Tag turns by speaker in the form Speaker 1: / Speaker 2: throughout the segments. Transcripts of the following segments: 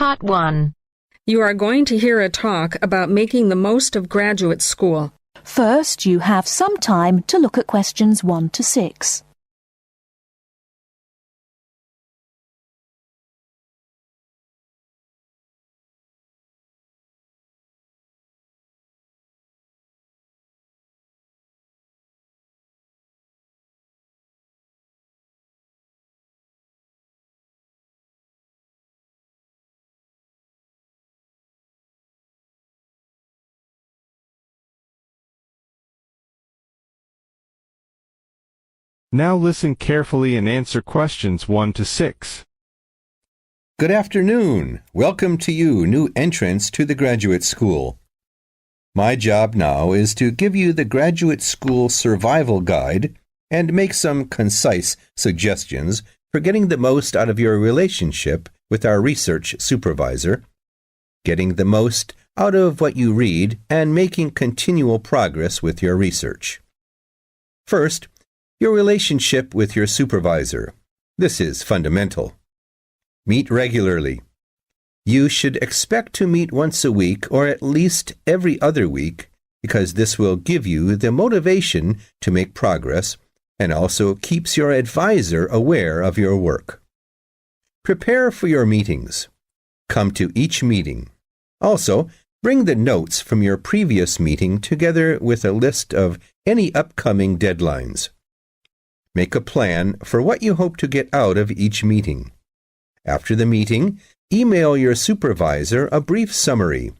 Speaker 1: Part 1.
Speaker 2: You are going to hear a talk about making the most of graduate school.
Speaker 3: First, you have some time to look at questions 1 to 6.
Speaker 4: Now listen carefully and answer questions 1 to 6.
Speaker 5: Good afternoon. Welcome to you, new entrants to the graduate school. My job now is to give you the graduate school survival guide and make some concise suggestions for getting the most out of your relationship with our research supervisor, getting the most out of what you read, and making continual progress with your research. First, your relationship with your supervisor. This is fundamental. Meet regularly. You should expect to meet once a week or at least every other week because this will give you the motivation to make progress and also keeps your advisor aware of your work. Prepare for your meetings. Come to each meeting. Also, bring the notes from your previous meeting together with a list of any upcoming deadlines. Make a plan for what you hope to get out of each meeting. After the meeting, email your supervisor a brief summary.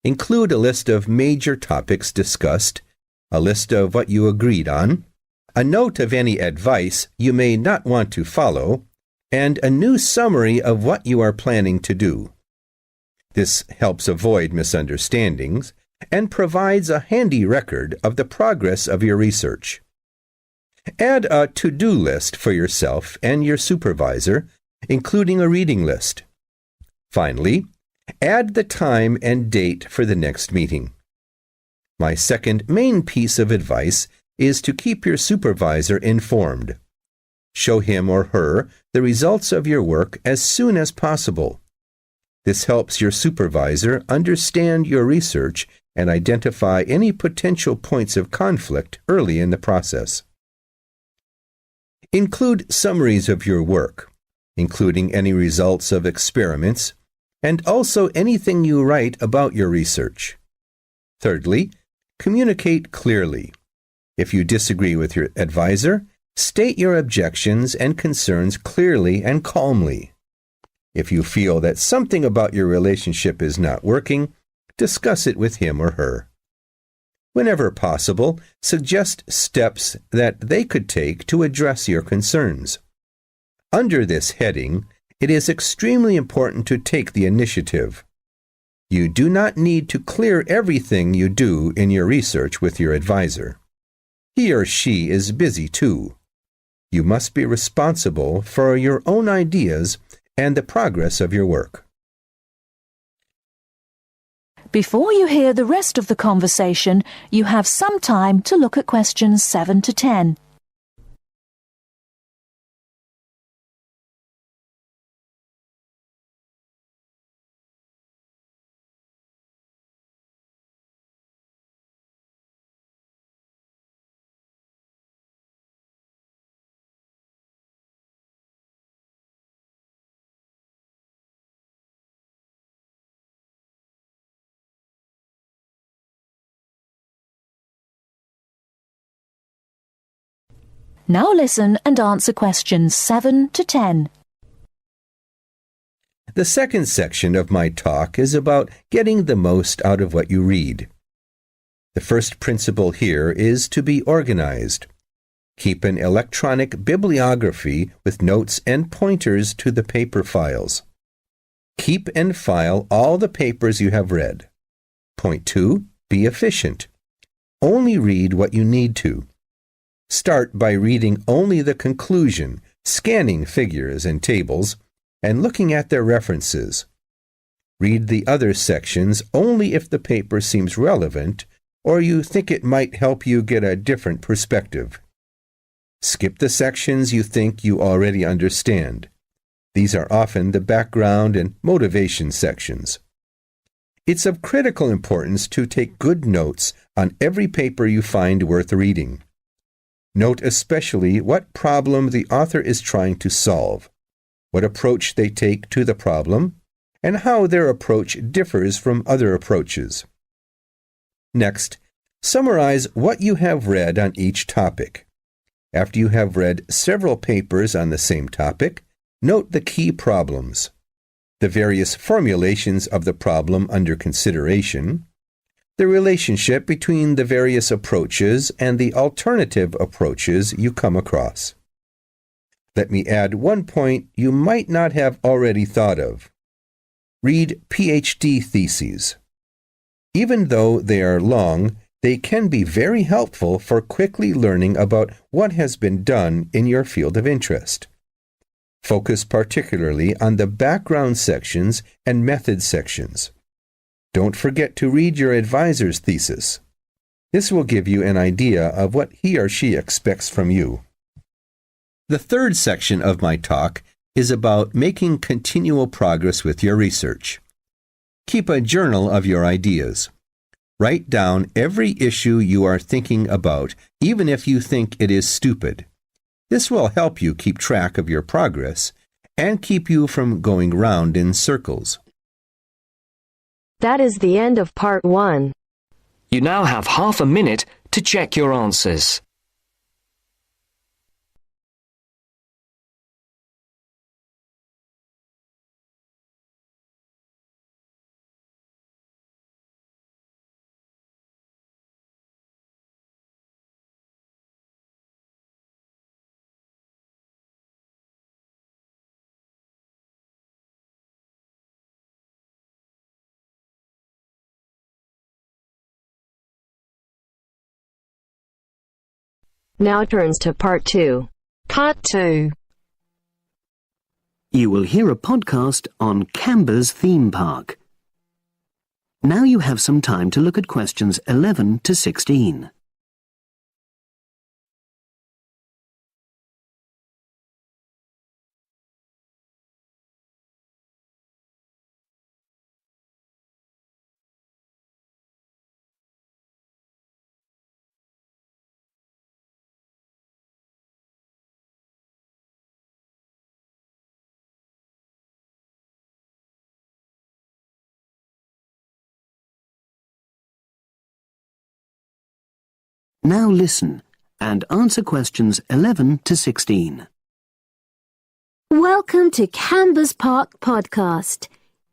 Speaker 5: Include a list of major topics discussed, a list of what you agreed on, a note of any advice you may not want to follow, and a new summary of what you are planning to do. This helps avoid misunderstandings and provides a handy record of the progress of your research. Add a to-do list for yourself and your supervisor, including a reading list. Finally, add the time and date for the next meeting. My second main piece of advice is to keep your supervisor informed. Show him or her the results of your work as soon as possible. This helps your supervisor understand your research and identify any potential points of conflict early in the process. Include summaries of your work, including any results of experiments, and also anything you write about your research. Thirdly, communicate clearly. If you disagree with your advisor, state your objections and concerns clearly and calmly. If you feel that something about your relationship is not working, discuss it with him or her. Whenever possible, suggest steps that they could take to address your concerns. Under this heading, it is extremely important to take the initiative. You do not need to clear everything you do in your research with your advisor. He or she is busy too. You must be responsible for your own ideas and the progress of your work.
Speaker 3: Before you hear the rest of the conversation, you have some time to look at questions 7 to 10. Now listen and answer questions 7 to 10.
Speaker 5: The second section of my talk is about getting the most out of what you read. The first principle here is to be organized. Keep an electronic bibliography with notes and pointers to the paper files. Keep and file all the papers you have read. Point 2. Be efficient. Only read what you need to. Start by reading only the conclusion, scanning figures and tables, and looking at their references. Read the other sections only if the paper seems relevant or you think it might help you get a different perspective. Skip the sections you think you already understand. These are often the background and motivation sections. It's of critical importance to take good notes on every paper you find worth reading. Note especially what problem the author is trying to solve, what approach they take to the problem, and how their approach differs from other approaches. Next, summarize what you have read on each topic. After you have read several papers on the same topic, note the key problems, the various formulations of the problem under consideration, the relationship between the various approaches and the alternative approaches you come across. Let me add one point you might not have already thought of. Read PhD theses. Even though they are long, they can be very helpful for quickly learning about what has been done in your field of interest. Focus particularly on the background sections and method sections. Don't forget to read your advisor's thesis. This will give you an idea of what he or she expects from you. The third section of my talk is about making continual progress with your research. Keep a journal of your ideas. Write down every issue you are thinking about, even if you think it is stupid. This will help you keep track of your progress and keep you from going round in circles.
Speaker 1: That is the end of part 1. You now have half a minute to check your answers. Now turns to part 2. Part 2.
Speaker 6: You will hear a podcast on Canberra's theme park. Now you have some time to look at questions 11 to 16. Now listen and answer questions 11 to 16.
Speaker 7: Welcome to Canberra's Park podcast.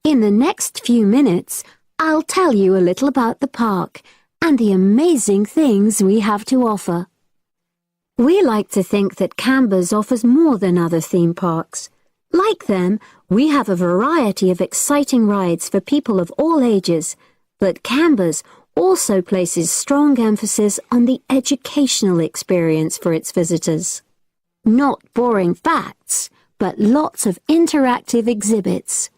Speaker 7: In the next few minutes, I'll tell you a little about the park and the amazing things we have to offer. We like to think that Canberra's offers more than other theme parks. Like them, we have a variety of exciting rides for people of all ages, but Canberra's also places strong emphasis on the educational experience for its visitors. Not boring facts, but lots of interactive exhibits.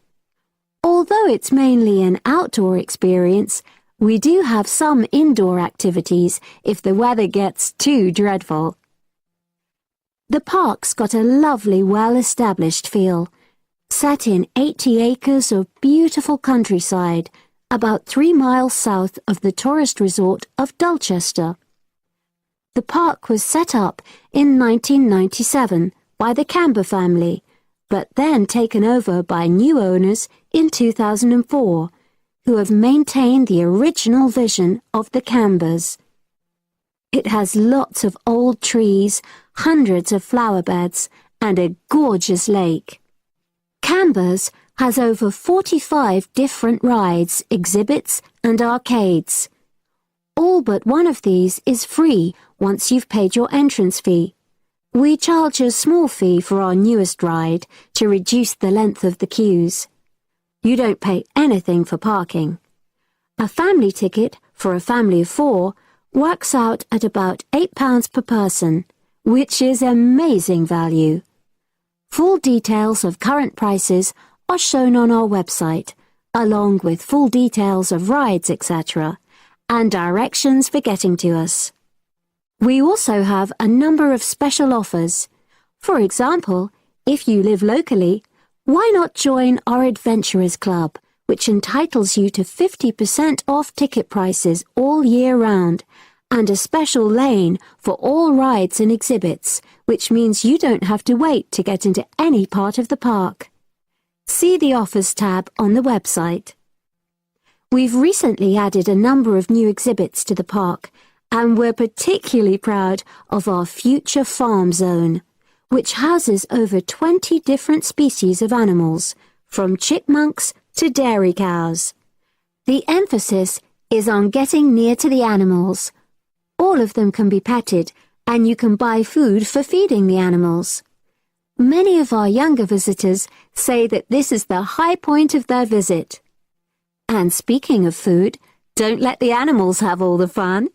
Speaker 7: Although it's mainly an outdoor experience, we do have some indoor activities if the weather gets too dreadful. The park's got a lovely, well-established feel, set in 80 acres of beautiful countryside, about 3 miles south of the tourist resort of Dulchester. The park was set up in 1997 by the Canberra family, but then taken over by new owners in 2004, who have maintained the original vision of the Canberras. It has lots of old trees, hundreds of flower beds, and a gorgeous lake. Canberra's has over 45 different rides, exhibits, and arcades. All but one of these is free once you've paid your entrance fee. We charge a small fee for our newest ride to reduce the length of the queues. You don't pay anything for parking. A family ticket for a family of 4 works out at about £8 per person, which is amazing value. Full details of current prices are shown on our website, along with full details of rides, etc., and directions for getting to us. We also have a number of special offers. For example, if you live locally, Why not join our Adventurers Club, which entitles you to 50% off ticket prices all year round, and a special lane for all rides and exhibits, which means you don't have to wait to get into any part of the park. See the Offers tab on the website. We've recently added a number of new exhibits to the park, and we're particularly proud of our Future Farm Zone, which houses over 20 different species of animals, from chipmunks to dairy cows. The emphasis is on getting near to the animals. All of them can be petted, and you can buy food for feeding the animals. Many of our younger visitors say that this is the high point of their visit. And speaking of food, don't let the animals have all the fun.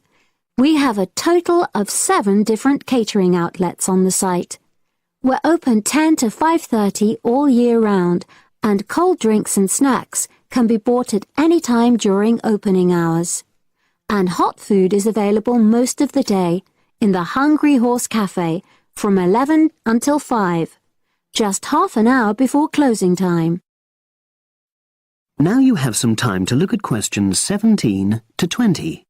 Speaker 7: We have a total of 7 different catering outlets on the site. We're open 10 to 5:30 all year round, and cold drinks and snacks can be bought at any time during opening hours. And hot food is available most of the day in the Hungry Horse Cafe from 11 until 5, just half an hour before closing time.
Speaker 6: Now you have some time to look at questions 17 to 20.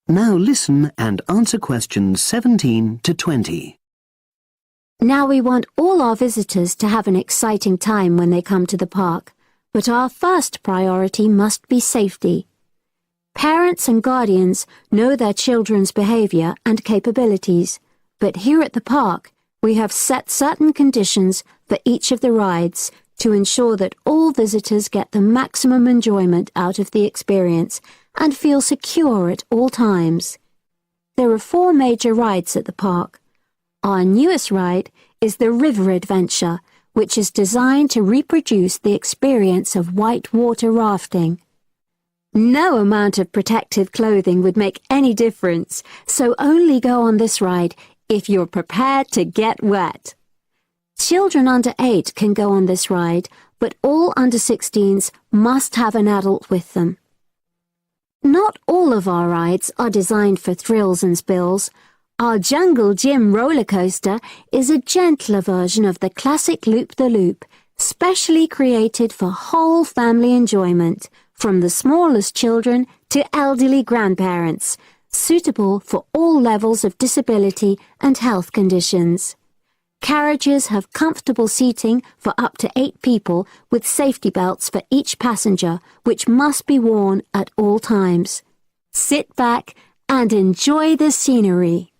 Speaker 6: Now listen and answer questions 17 to 20.
Speaker 7: Now we want all our visitors to have an exciting time when they come to the park, but our first priority must be safety. Parents and guardians know their children's behavior and capabilities, but here at the park, we have set certain conditions for each of the rides to ensure that all visitors get the maximum enjoyment out of the experience and feel secure at all times. There are 4 major rides at the park. Our newest ride is the River Adventure, which is designed to reproduce the experience of whitewater rafting. No amount of protective clothing would make any difference, so only go on this ride if you're prepared to get wet. Children under 8 can go on this ride, but all under 16s must have an adult with them. Not all of our rides are designed for thrills and spills. Our Jungle Gym roller coaster is a gentler version of the classic Loop-the-Loop, specially created for whole family enjoyment, from the smallest children to elderly grandparents, suitable for all levels of disability and health conditions. Carriages have comfortable seating for up to 8 people with safety belts for each passenger, which must be worn at all times. Sit back and enjoy the scenery.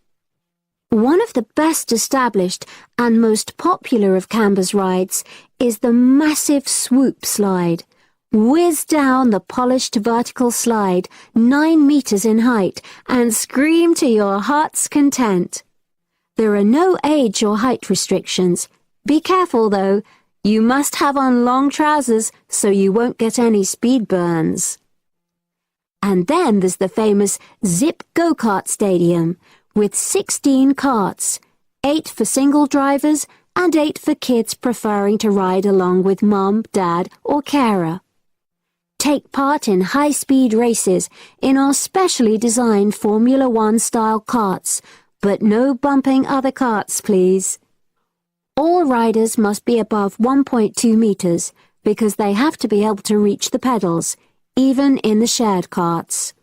Speaker 7: One of the best established and most popular of Canberra's rides is the massive swoop slide. Whiz down the polished vertical slide 9 meters in height and scream to your heart's content. There are no age or height restrictions. Be careful though, you must have on long trousers so you won't get any speed burns. And then there's the famous Zip Go-Kart Stadium with 16 karts, 8 for single drivers and 8 for kids preferring to ride along with mum, dad or carer. Take part in high-speed races in our specially designed Formula One style karts, but no bumping other karts, please. All riders must be above 1.2 meters because they have to be able to reach the pedals, even in the shared karts.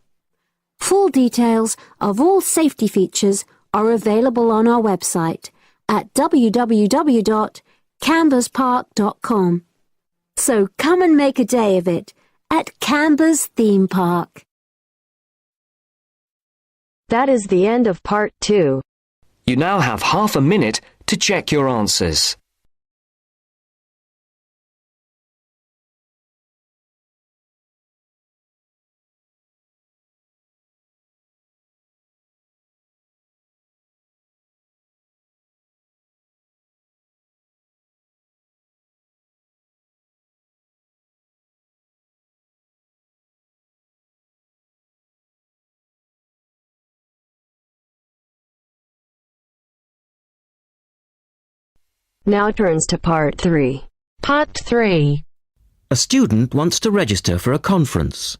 Speaker 7: Full details of all safety features are available on our website at www.canberraspark.com. So come and make a day of it at Canberra's theme park.
Speaker 1: That is the end of part 2. You now have half a minute to check your answers. Now turns to Part 3.
Speaker 8: Part 3.
Speaker 6: A student wants to register for a conference.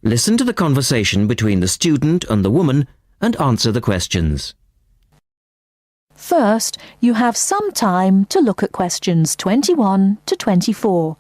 Speaker 6: Listen to the conversation between the student and the woman and answer the questions.
Speaker 3: First, you have some time to look at questions 21 to 24.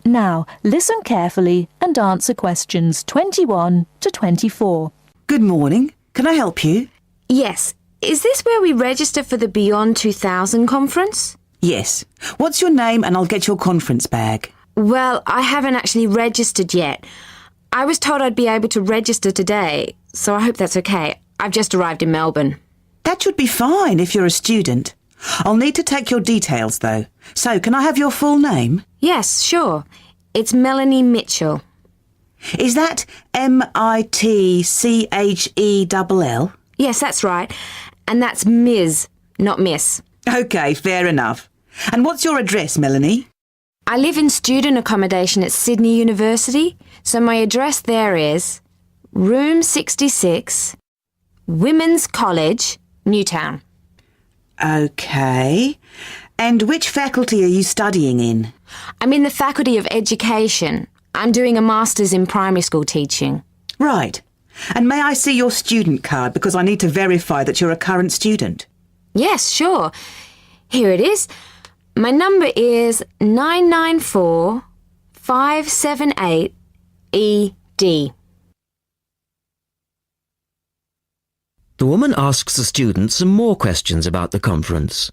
Speaker 3: Now, listen carefully and answer questions 21 to 24.
Speaker 9: Good morning. Can I help you?
Speaker 10: Yes. Is this where we register for the Beyond 2000 conference?
Speaker 9: Yes. What's your name and I'll get your conference bag.
Speaker 10: Well, I haven't actually registered yet. I was told I'd be able to register today, so I hope that's okay. I've just arrived in Melbourne.
Speaker 9: That should be fine if you're a student. I'll need to take your details though. So, can I have your full name?
Speaker 10: Yes, sure. It's Melanie Mitchell.
Speaker 9: Is that Mitchell?
Speaker 10: Yes, that's right. And that's Ms., not Miss.
Speaker 9: OK, fair enough. And what's your address, Melanie?
Speaker 10: I live in student accommodation at Sydney University, so my address there is Room 66, Women's College, Newtown.
Speaker 9: OK. And which faculty are you studying in?
Speaker 10: I'm in the Faculty of Education. I'm doing a Master's in Primary School teaching.
Speaker 9: Right. And may I see your student card because I need to verify that you're a current student?
Speaker 10: Yes, sure. Here it is. My number is 994578ED.
Speaker 6: The woman asks the student some more questions about the conference.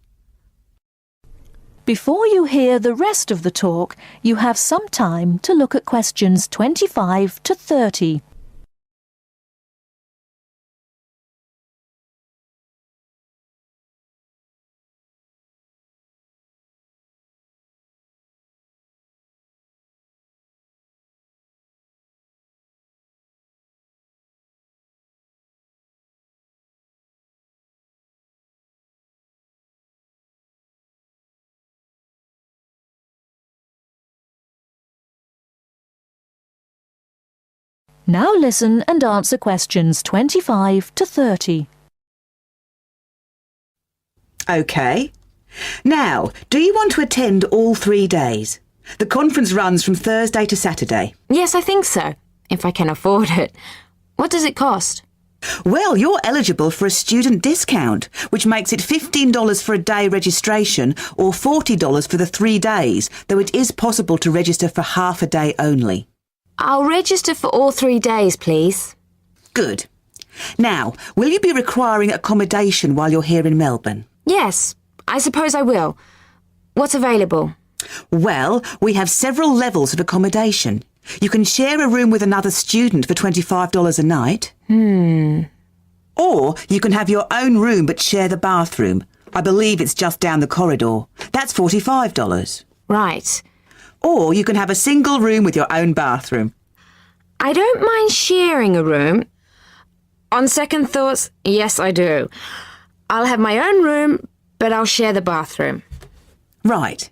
Speaker 3: Before you hear the rest of the talk, you have some time to look at questions 25 to 30. Now listen and answer questions 25 to 30.
Speaker 9: OK. Now, do you want to attend all 3 days? The conference runs from Thursday to Saturday.
Speaker 10: Yes, I think so, if I can afford it. What does it cost?
Speaker 9: Well, you're eligible for a student discount, which makes it $15 for a day registration or $40 for the 3 days, though it is possible to register for half a day only.
Speaker 10: I'll register for all 3 days, please.
Speaker 9: Good. Now, will you be requiring accommodation while you're here in Melbourne?
Speaker 10: Yes, I suppose I will. What's available?
Speaker 9: Well, we have several levels of accommodation. You can share a room with another student for $25 a night. Or you can have your own room but share the bathroom. I believe it's just down the corridor. That's $45.
Speaker 10: Right.
Speaker 9: Or you can have a single room with your own bathroom.
Speaker 10: I don't mind sharing a room. On second thoughts, yes, I do. I'll have my own room, but I'll share the bathroom.
Speaker 9: Right.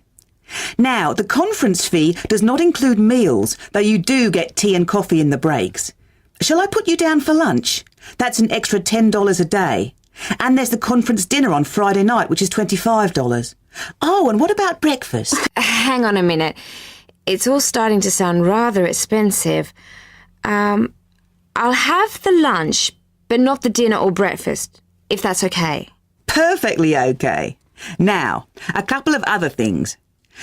Speaker 9: Now, the conference fee does not include meals, though you do get tea and coffee in the breaks. Shall I put you down for lunch? That's an extra $10 a day. And there's the conference dinner on Friday night, which is $25. Oh, and what about breakfast?
Speaker 10: Hang on a minute. It's all starting to sound rather expensive. I'll have the lunch, but not the dinner or breakfast, if that's okay.
Speaker 9: Perfectly okay. Now, a couple of other things.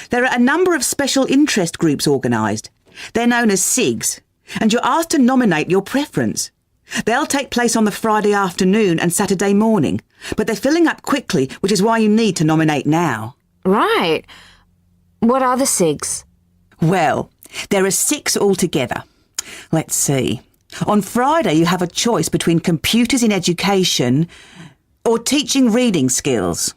Speaker 9: There are a number of special interest groups organised. They're known as SIGs, and you're asked to nominate your preference. They'll take place on the Friday afternoon and Saturday morning, but they're filling up quickly, which is why you need to nominate now.
Speaker 10: Right. What are the SIGs?
Speaker 9: Well, there are 6 altogether. Let's see. On Friday, you have a choice between computers in education or teaching reading skills.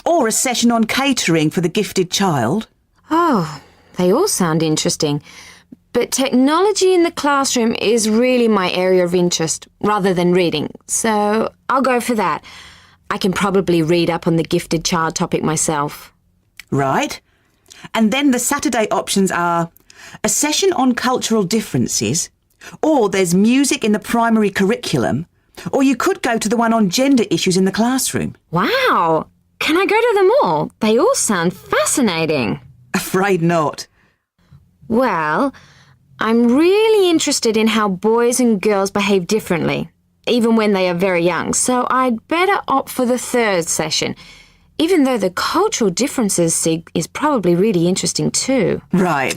Speaker 9: or a session on catering for the gifted child.
Speaker 10: Oh, they all sound interesting. But technology in the classroom is really my area of interest, rather than reading. So I'll go for that. I can probably read up on the gifted child topic myself.
Speaker 9: Right. And then the Saturday options are a session on cultural differences, or there's music in the primary curriculum, or you could go to the one on gender issues in the classroom.
Speaker 10: Wow! Can I go to them all? They all sound fascinating.
Speaker 9: Afraid not.
Speaker 10: Well, I'm really interested in how boys and girls behave differently, even when they are very young, so I'd better opt for the third session, even though the cultural differences sig is probably really interesting too.
Speaker 9: Right.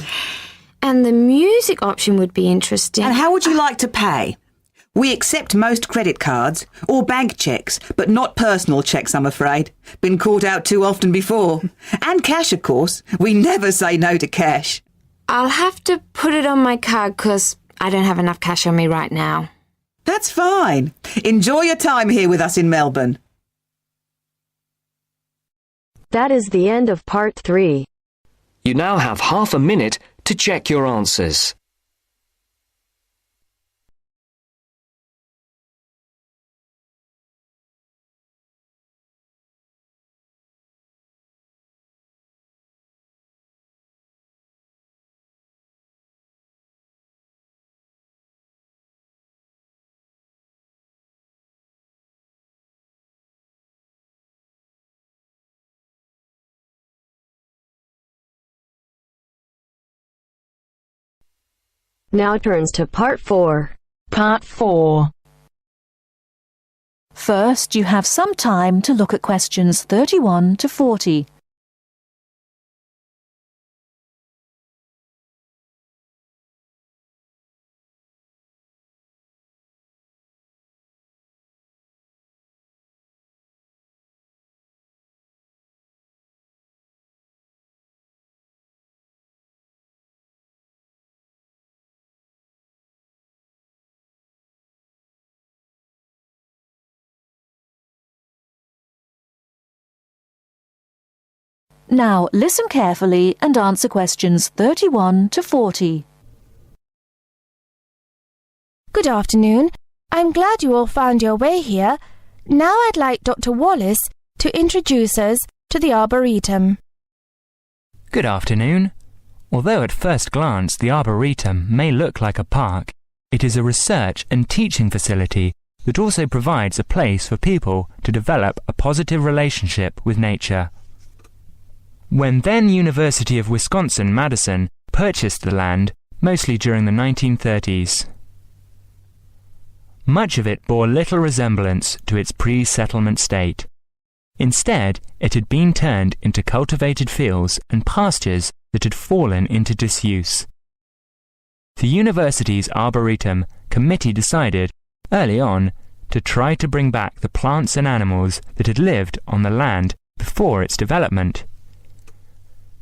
Speaker 10: And the music option would be interesting.
Speaker 9: And how would you like to pay? We accept most credit cards or bank cheques, but not personal cheques, I'm afraid. Been caught out too often before. And cash, of course. We never say no to cash.
Speaker 10: I'll have to put it on my card because I don't have enough cash on me right now.
Speaker 9: That's fine. Enjoy your time here with us in Melbourne.
Speaker 1: That is the end of part 3. You now have half a minute to check your answers. Now turns to part 4.
Speaker 3: Part 4. First, you have some time to look at questions 31 to 40. Now listen carefully and answer questions 31 to 40.
Speaker 8: Good afternoon. I'm glad you all found your way here. Now I'd like Dr. Wallace to introduce us to the Arboretum.
Speaker 11: Good afternoon. Although at first glance the Arboretum may look like a park, it is a research and teaching facility that also provides a place for people to develop a positive relationship with nature. When then University of Wisconsin-Madison purchased the land, mostly during the 1930s, much of it bore little resemblance to its pre-settlement state. Instead, it had been turned into cultivated fields and pastures that had fallen into disuse. The university's Arboretum committee decided, early on, to try to bring back the plants and animals that had lived on the land before its development.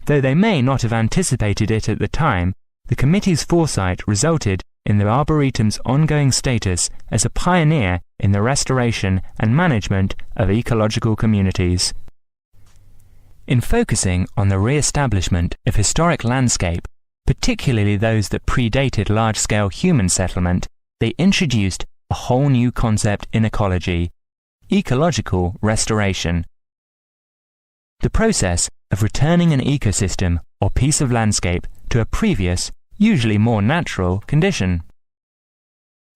Speaker 11: Though they may not have anticipated it at the time, the committee's foresight resulted in the Arboretum's ongoing status as a pioneer in the restoration and management of ecological communities. In focusing on the re-establishment of historic landscape, particularly those that predated large-scale human settlement, they introduced a whole new concept in ecology: ecological restoration. The process of returning an ecosystem or piece of landscape to a previous, usually more natural, condition.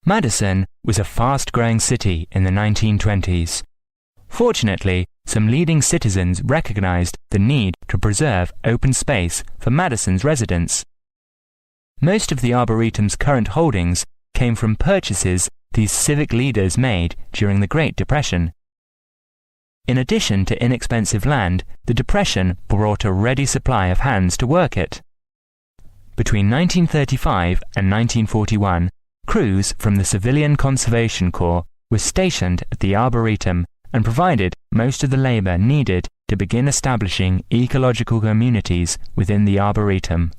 Speaker 11: Madison was a fast-growing city in the 1920s. Fortunately, some leading citizens recognized the need to preserve open space for Madison's residents. Most of the Arboretum's current holdings came from purchases these civic leaders made during the Great Depression. In addition to inexpensive land, the Depression brought a ready supply of hands to work it. Between 1935 and 1941, crews from the Civilian Conservation Corps were stationed at the Arboretum and provided most of the labour needed to begin establishing ecological communities within the Arboretum.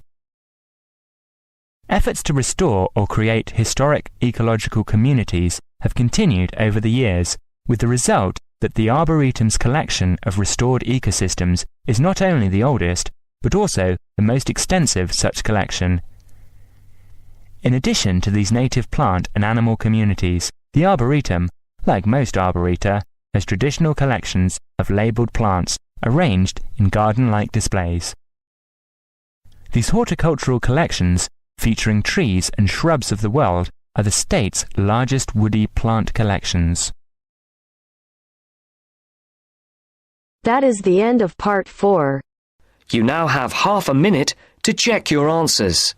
Speaker 11: Efforts to restore or create historic ecological communities have continued over the years, with the result that the Arboretum's collection of restored ecosystems is not only the oldest, but also the most extensive such collection. In addition to these native plant and animal communities, the Arboretum, like most arboreta, has traditional collections of labelled plants arranged in garden-like displays. These horticultural collections, featuring trees and shrubs of the world, are the state's largest woody plant collections.
Speaker 1: That is the end of part 4. You now have half a minute to check your answers.